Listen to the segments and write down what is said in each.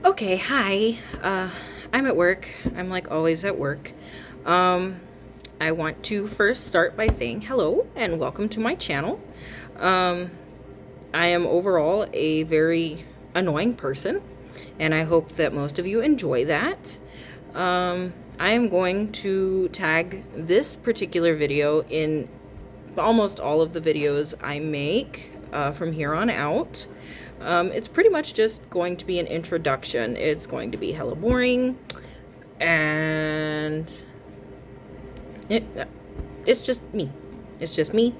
Okay, hi. I'm at work. I'm like always at work. Um, I want to first start by saying hello and welcome to my channel. Um, I am overall a very annoying person, and I hope that most of you enjoy that. I am going to tag this particular video in almost all of the videos I make from here on out. It's pretty much just going to be an introduction. It's going to be hella boring, and it, it's just me. It's just me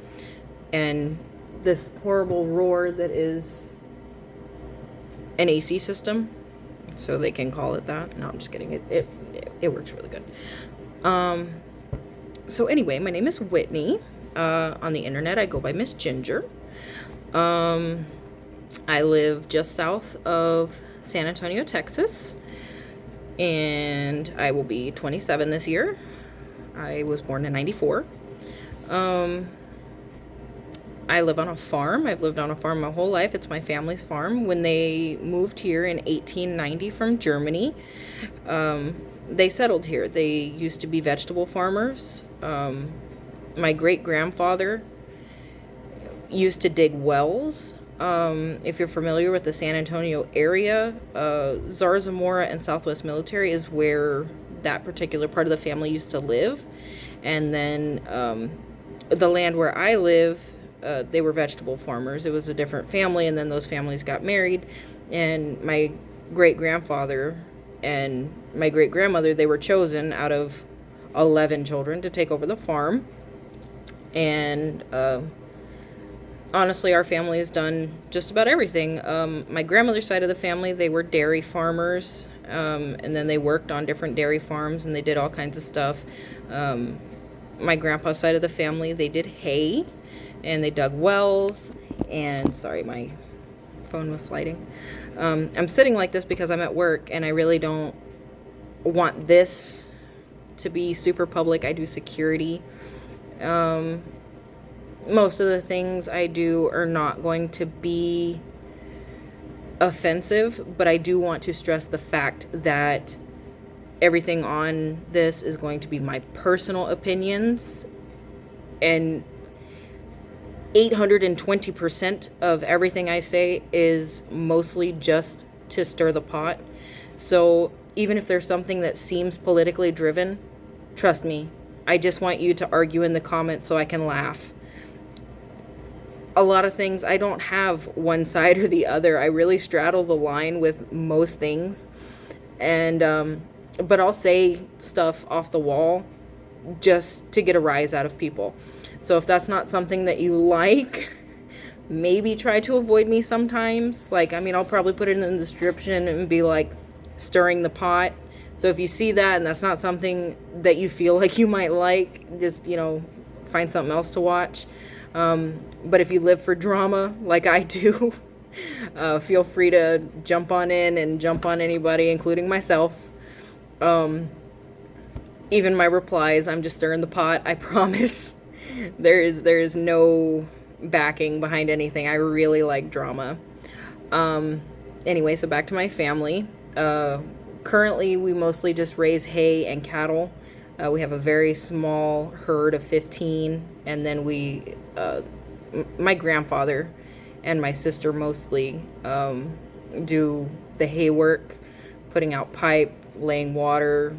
and this horrible roar that is an AC system, so they can call it that. No, I'm just kidding. It works really good. So anyway, my name is Whitney. On the internet, I go by Miss Ginger. I live just south of San Antonio, Texas, and I will be 27 this year. I was born in 94. I live on a farm. I've lived on a farm my whole life. It's my family's farm. When they moved here in 1890 from Germany, they settled here. They used to be vegetable farmers. My great-grandfather used to dig wells. If you're familiar with the San Antonio area, Zarzamora and Southwest Military is where that particular part of the family used to live. And then the land where I live, they were vegetable farmers. It was a different family, and then those families got married. And my great-grandfather and my great-grandmother, they were chosen out of 11 children to take over the farm. And honestly, our family has done just about everything. My grandmother's side of the family, they were dairy farmers, and then they worked on different dairy farms, and they did all kinds of stuff. My grandpa's side of the family, they did hay, and they dug wells, and sorry, my phone was sliding. I'm sitting like this because I'm at work, and I really don't want this to be super public. I do security. Most of the things I do are not going to be offensive, but I do want to stress the fact that everything on this is going to be my personal opinions, and 820% of everything I say is mostly just to stir the pot. So even if there's something that seems politically driven, trust me, I just want you to argue in the comments so I can laugh. A lot of things, I don't have one side or the other. I really straddle the line with most things. And, but I'll say stuff off the wall just to get a rise out of people. So if that's not something that you like, maybe try to avoid me sometimes. Like, I mean, I'll probably put it in the description and be like, stirring the pot. So if you see that and that's not something that you feel like you might like, just, find something else to watch. But if you live for drama like I do, feel free to jump on in and jump on anybody, including myself. Even my replies, I'm just stirring the pot, I promise. There is no backing behind anything. I really like drama. Anyway, so back to my family. Currently, we mostly just raise hay and cattle. We have a very small herd of 15, and then my grandfather and my sister mostly do the hay work, putting out pipe, laying water,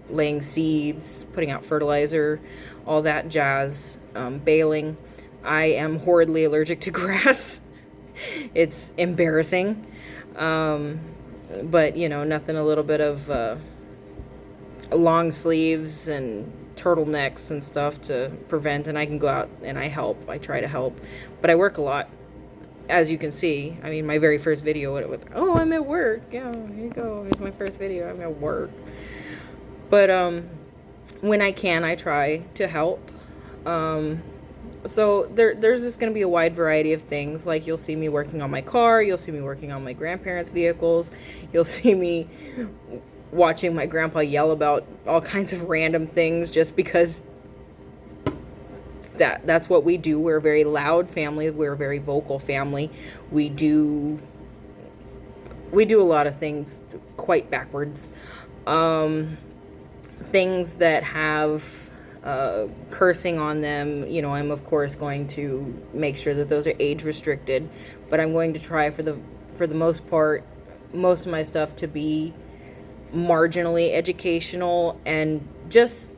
laying seeds, putting out fertilizer, all that jazz, baling. I am horridly allergic to grass. It's embarrassing. But, nothing a little bit of long sleeves and turtlenecks and stuff to prevent, and I can go out and I help. I try to help. But I work a lot, as you can see. I mean, my very first video, oh, I'm at work. Yeah, here you go. Here's my first video. I'm at work. But when I can, I try to help. So there's just going to be a wide variety of things. Like, you'll see me working on my car, you'll see me working on my grandparents' vehicles, you'll see me watching my grandpa yell about all kinds of random things just because that's what we do. We're a very loud family, we're a very vocal family. We we do a lot of things quite backwards. Things that have cursing on them, you know, I'm of course going to make sure that those are age restricted, but I'm going to try for the most part, most of my stuff to be marginally educational and just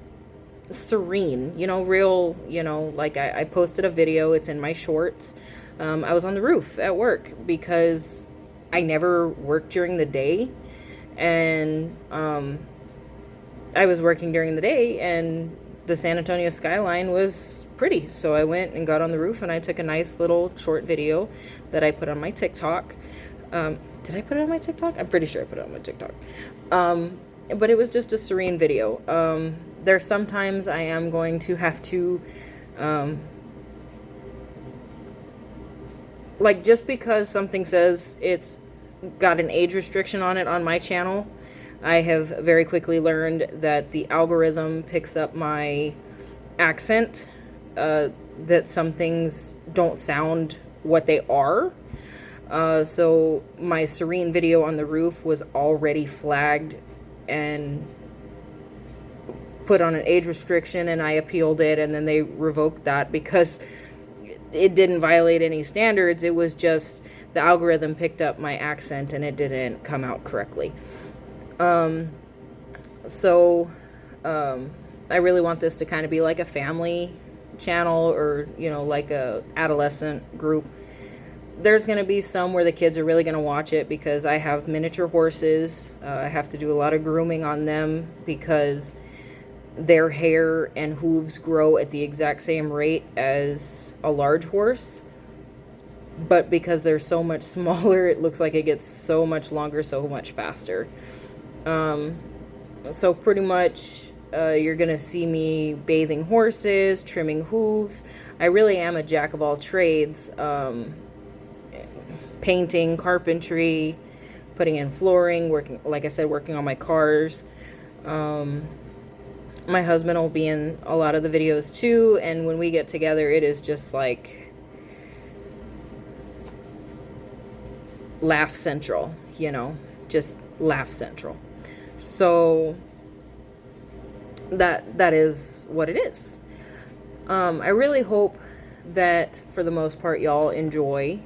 serene, you know, real, you know, like I posted a video, it's in my shorts. I was on the roof at work because I never worked during the day, and I was working during the day, and the San Antonio skyline was pretty. So I went and got on the roof and I took a nice little short video that I put on my TikTok. Did I put it on my TikTok? I'm pretty sure I put it on my TikTok. But it was just a serene video. There's sometimes I am going to have to, like, just because something says it's got an age restriction on it on my channel, I have very quickly learned that the algorithm picks up my accent, that some things don't sound what they are. So my serene video on the roof was already flagged and put on an age restriction, and I appealed it, and then they revoked that because it didn't violate any standards. It was just the algorithm picked up my accent and it didn't come out correctly. I really want this to kind of be like a family channel, or, you know, like a adolescent group. There's going to be some where the kids are really going to watch it because I have miniature horses. I have to do a lot of grooming on them because their hair and hooves grow at the exact same rate as a large horse. But because they're so much smaller, it looks like it gets so much longer, so much faster. So pretty much you're going to see me bathing horses, trimming hooves. I really am a jack of all trades. Painting, carpentry, putting in flooring, working, like I said, working on my cars. My husband will be in a lot of the videos too, and when we get together, it is just like laugh central, you know, just laugh central. So that is what it is. I really hope that for the most part y'all enjoy.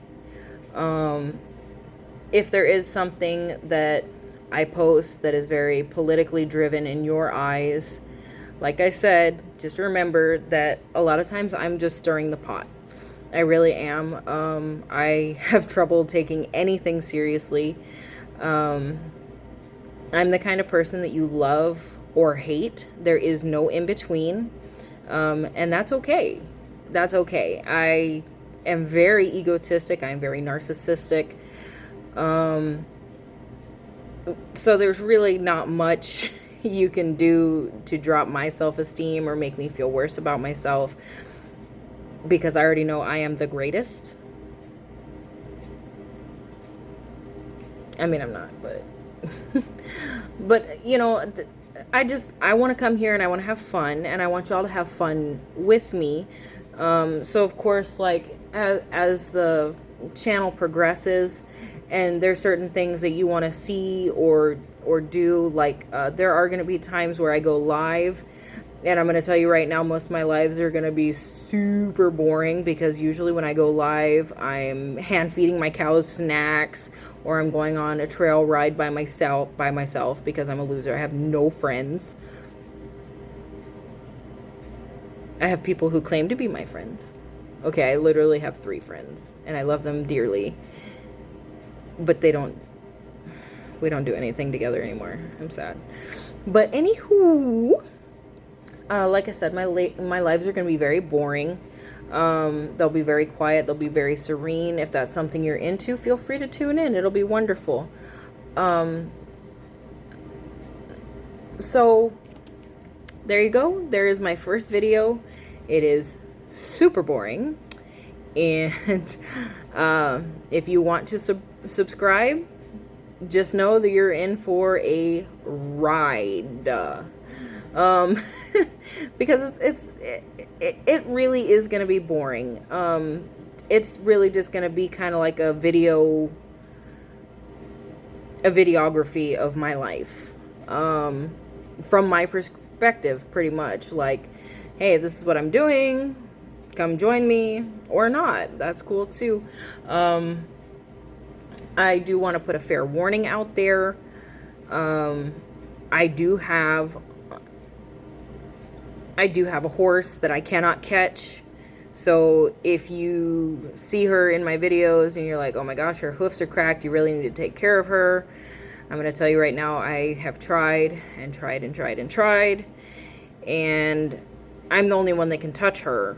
If there is something that I post that is very politically driven in your eyes, like I said, just remember that a lot of times I'm just stirring the pot. I really am. I have trouble taking anything seriously. I'm the kind of person that you love or hate. There is no in between. And that's okay. That's okay. I am very egotistic. I'm very narcissistic. So there's really not much you can do to drop my self-esteem or make me feel worse about myself, because I already know I am the greatest. I mean, I'm not, but but you know, I want to come here and I want to have fun, and I want y'all to have fun with me. So of course, like as the channel progresses and there's certain things that you want to see or do, like there are going to be times where I go live, and I'm going to tell you right now, most of my lives are going to be super boring, because usually when I go live, I'm hand feeding my cows snacks, or I'm going on a trail ride by myself because I'm a loser. I have no friends. I have people who claim to be my friends. Okay, I literally have 3 friends, and I love them dearly. But we don't do anything together anymore. I'm sad. But anywho, like I said, my lives are going to be very boring. They'll be very quiet. They'll be very serene. If that's something you're into, feel free to tune in. It'll be wonderful. So there you go. There is my first video. It is super boring. And if you want to subscribe, just know that you're in for a ride. Because it really is going to be boring. It's really just going to be kind of like a video a videography of my life, from my perspective, pretty much. Like, hey, this is what I'm doing, come join me, or not, that's cool too. I do want to put a fair warning out there. I do have a horse that I cannot catch. So if you see her in my videos and you're like, oh my gosh, her hoofs are cracked, you really need to take care of her, I'm going to tell you right now, I have tried and tried and tried and tried, and I'm the only one that can touch her,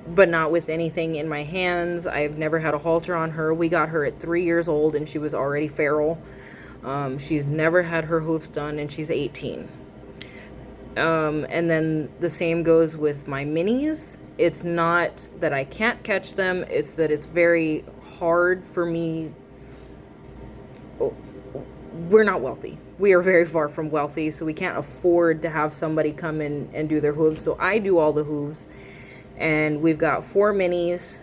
but not with anything in my hands. I've never had a halter on her. We got her at 3 years old and she was already feral. She's never had her hoofs done, and she's 18. And then the same goes with my minis. It's not that I can't catch them, it's that it's very hard for me. We're not wealthy. We are very far from wealthy, so we can't afford to have somebody come in and do their hooves. So I do all the hooves, and we've got 4 minis,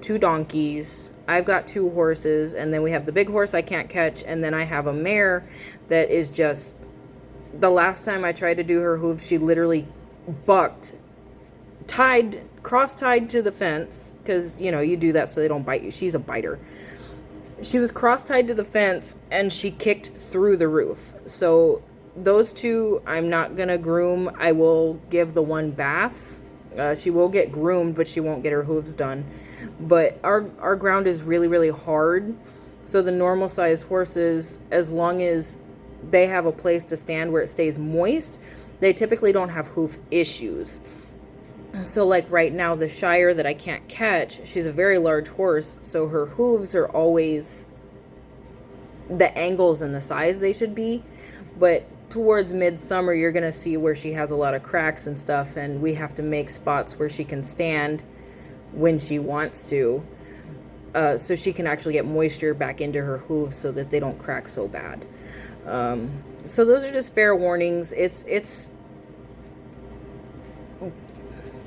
2 donkeys. I've got 2 horses, and then we have the big horse I can't catch, and then I have a mare that is just, the last time I tried to do her hooves, she literally bucked, cross-tied to the fence, because, you know, you do that so they don't bite you. She's a biter. She was cross-tied to the fence, and she kicked through the roof. So those 2, I'm not going to groom. I will give the one baths. She will get groomed, but she won't get her hooves done. But our ground is really, really hard. So the normal size horses, as long as they have a place to stand where it stays moist, they typically don't have hoof issues. So like right now, the Shire that I can't catch, she's a very large horse, so her hooves are always the angles and the size they should be. But towards midsummer, you're going to see where she has a lot of cracks and stuff, and we have to make spots where she can stand when she wants to, so she can actually get moisture back into her hooves so that they don't crack so bad. So those are just fair warnings. It's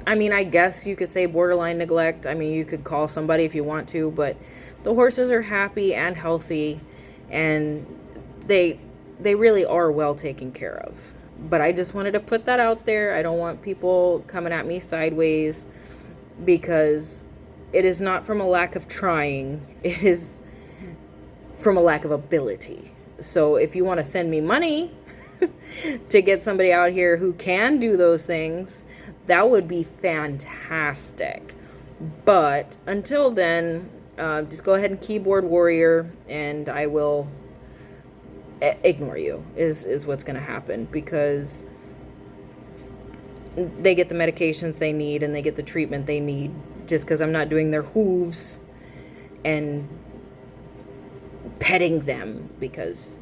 I mean, I guess you could say borderline neglect. I mean, you could call somebody if you want to, but the horses are happy and healthy, and they really are well taken care of. But I just wanted to put that out there. I don't want people coming at me sideways, because it is not from a lack of trying. It is from a lack of ability. So if you want to send me money to get somebody out here who can do those things, that would be fantastic. But until then, just go ahead and keyboard warrior, and I will ignore you is what's going to happen, because they get the medications they need and they get the treatment they need. Just because I'm not doing their hooves and petting them, because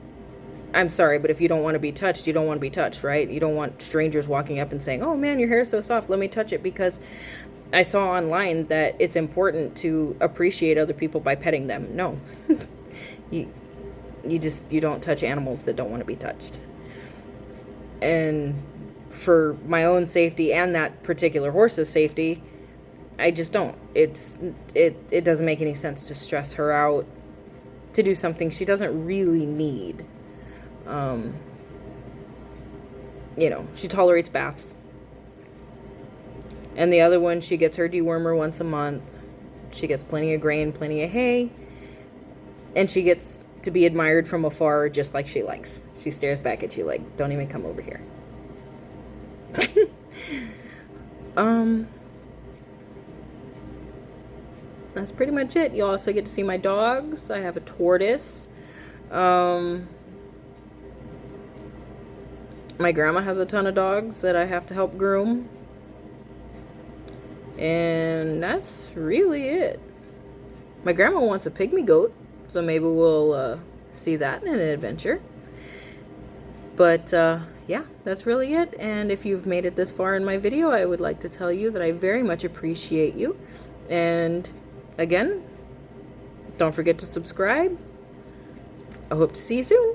I'm sorry, but if you don't want to be touched, you don't want to be touched, right? You don't want strangers walking up and saying, oh man, your hair is so soft, let me touch it, because I saw online that it's important to appreciate other people by petting them. No. you don't touch animals that don't want to be touched. And for my own safety and that particular horse's safety, I just don't. It doesn't make any sense to stress her out to do something she doesn't really need. You know, she tolerates baths. And the other one, she gets her dewormer once a month. She gets plenty of grain, plenty of hay. And she gets to be admired from afar just like she likes. She stares back at you like, don't even come over here. That's pretty much it. You also get to see my dogs. I have a tortoise. My grandma has a ton of dogs that I have to help groom. And that's really it. My grandma wants a pygmy goat, so maybe we'll see that in an adventure. But yeah, that's really it. And if you've made it this far in my video, I would like to tell you that I very much appreciate you. And again, don't forget to subscribe. I hope to see you soon.